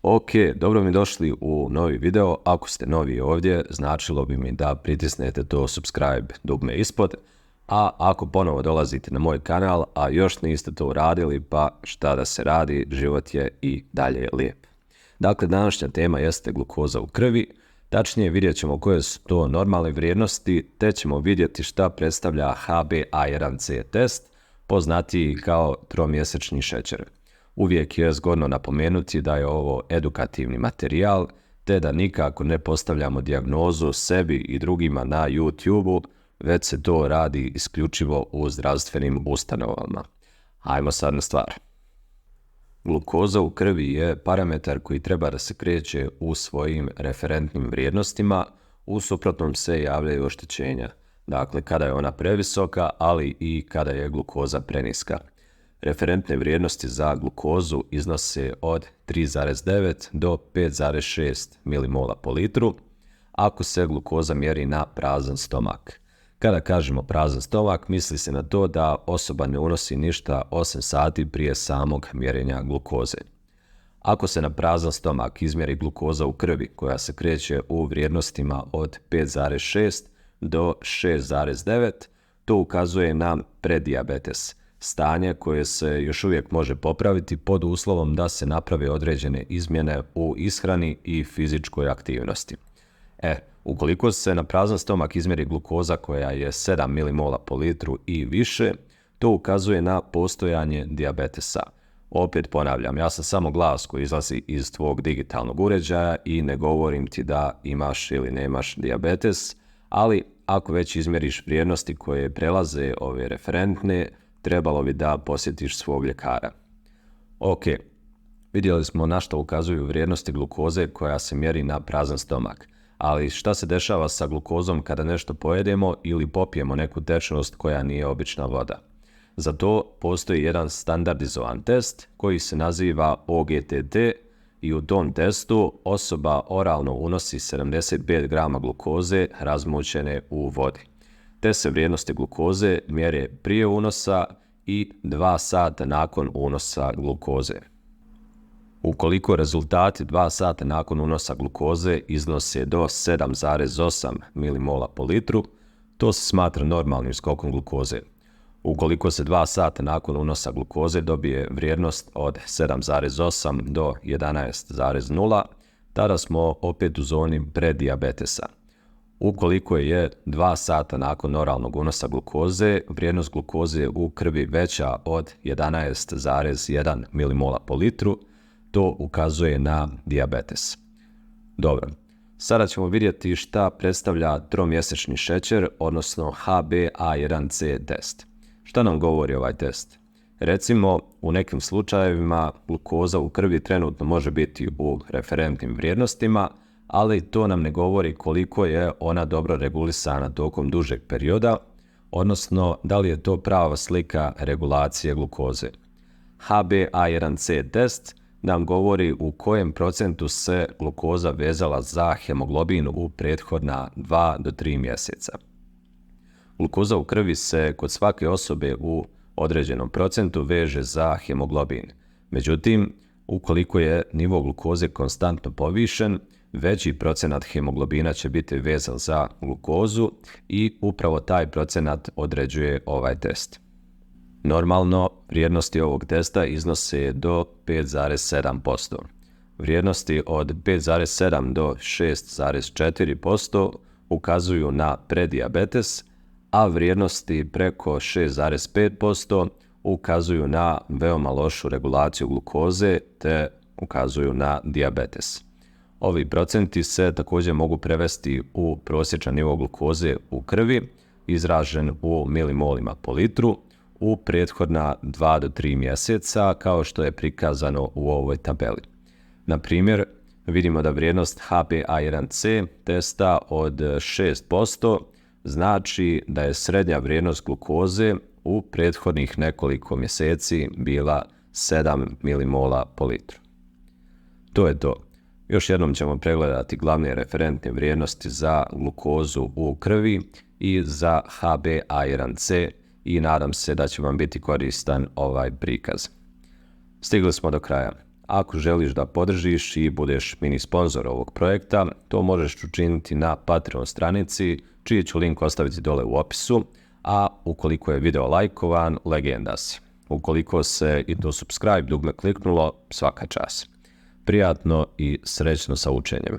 Ok, dobro mi došli u novi video. Ako ste novi ovdje, značilo bi mi da pritisnete to subscribe dugme ispod, a ako ponovo dolazite na moj kanal, a još niste to uradili, pa šta da se radi, život je i dalje lijep. Dakle, današnja tema jeste glukoza u krvi, tačnije vidjet ćemo koje su to normalne vrijednosti, te ćemo vidjeti šta predstavlja HbA1c test, poznatiji kao tromjesečni šećer. Uvijek je zgodno napomenuti da je ovo edukativni materijal, te da nikako ne postavljamo dijagnozu sebi i drugima na YouTube-u, već se to radi isključivo u zdravstvenim ustanovama. Ajmo sad na stvar. Glukoza u krvi je parametar koji treba da se kreće u svojim referentnim vrijednostima, u suprotnom se javljaju oštećenja. Dakle, kada je ona previsoka, ali i kada je glukoza preniska. Referentne vrijednosti za glukozu iznose od 3,9 do 5,6 milimola po litru, ako se glukoza mjeri na prazan stomak. Kada kažemo prazan stomak, misli se na to da osoba ne unosi ništa 8 sati prije samog mjerenja glukoze. Ako se na prazan stomak izmjeri glukoza u krvi, koja se kreće u vrijednostima od 5,6 do 6,9, to ukazuje na predijabetes, stanje koje se još uvijek može popraviti pod uslovom da se naprave određene izmjene u ishrani i fizičkoj aktivnosti. Ukoliko se na prazan stomak izmjeri glukoza koja je 7 milimola po litru i više, to ukazuje na postojanje dijabetesa. Opet ponavljam, ja sam samo glas koji izlazi iz tvog digitalnog uređaja i ne govorim ti da imaš ili nemaš dijabetes, ali ako već izmjeriš vrijednosti koje prelaze ove referentne, trebalo bi da posjetiš svog ljekara. Ok, vidjeli smo na što ukazuju vrijednosti glukoze koja se mjeri na prazan stomak, ali šta se dešava sa glukozom kada nešto pojedemo ili popijemo neku tečnost koja nije obična voda? Za to postoji jedan standardizovan test koji se naziva OGTT i u tom testu osoba oralno unosi 75 grama glukoze razmućene u vodi. Te se vrijednosti glukoze mjere prije unosa i 2 sata nakon unosa glukoze. Ukoliko rezultati 2 sata nakon unosa glukoze iznose do 7,8 milimola po litru, to se smatra normalnim skokom glukoze. Ukoliko se 2 sata nakon unosa glukoze dobije vrijednost od 7,8 do 11,0, tada smo opet u zoni predijabetesa. Ukoliko je 2 sata nakon oralnog unosa glukoze, vrijednost glukoze u krvi veća od 11,1 milimola po litru, to ukazuje na dijabetes. Dobro, sada ćemo vidjeti šta predstavlja tromjesečni šećer, odnosno HbA1c test. Šta nam govori ovaj test? Recimo, u nekim slučajevima glukoza u krvi trenutno može biti u referentnim vrijednostima, ali to nam ne govori koliko je ona dobro regulisana tokom dužeg perioda, odnosno da li je to prava slika regulacije glukoze. HbA1c test nam govori u kojem procentu se glukoza vezala za hemoglobin u prethodna 2 do 3 mjeseca. Glukoza u krvi se kod svake osobe u određenom procentu veže za hemoglobin. Međutim, ukoliko je nivo glukoze konstantno povišen, veći procenat hemoglobina će biti vezan za glukozu i upravo taj procenat određuje ovaj test. Normalno, vrijednosti ovog testa iznose do 5,7%. Vrijednosti od 5,7 do 6,4% ukazuju na predijabetes, a vrijednosti preko 6,5% ukazuju na veoma lošu regulaciju glukoze te ukazuju na dijabetes. Ovi procenti se također mogu prevesti u prosječan nivo glukoze u krvi, izražen u milimolima po litru, u prethodna 2 do 3 mjeseca, kao što je prikazano u ovoj tabeli. Na primjer, vidimo da vrijednost HbA1c testa od 6% znači da je srednja vrijednost glukoze u prethodnih nekoliko mjeseci bila 7 milimola po litru. To je to. Još jednom ćemo pregledati glavne referentne vrijednosti za glukozu u krvi i za HbA1c i nadam se da će vam biti koristan ovaj prikaz. Stigli smo do kraja. Ako želiš da podržiš i budeš mini sponzor ovog projekta, to možeš učiniti na Patreon stranici, čiji ću link ostaviti dole u opisu, a ukoliko je video lajkovan, legenda si. Ukoliko se i to subscribe dugme kliknulo, svaka čast. Prijatno i srećno sa učenjem.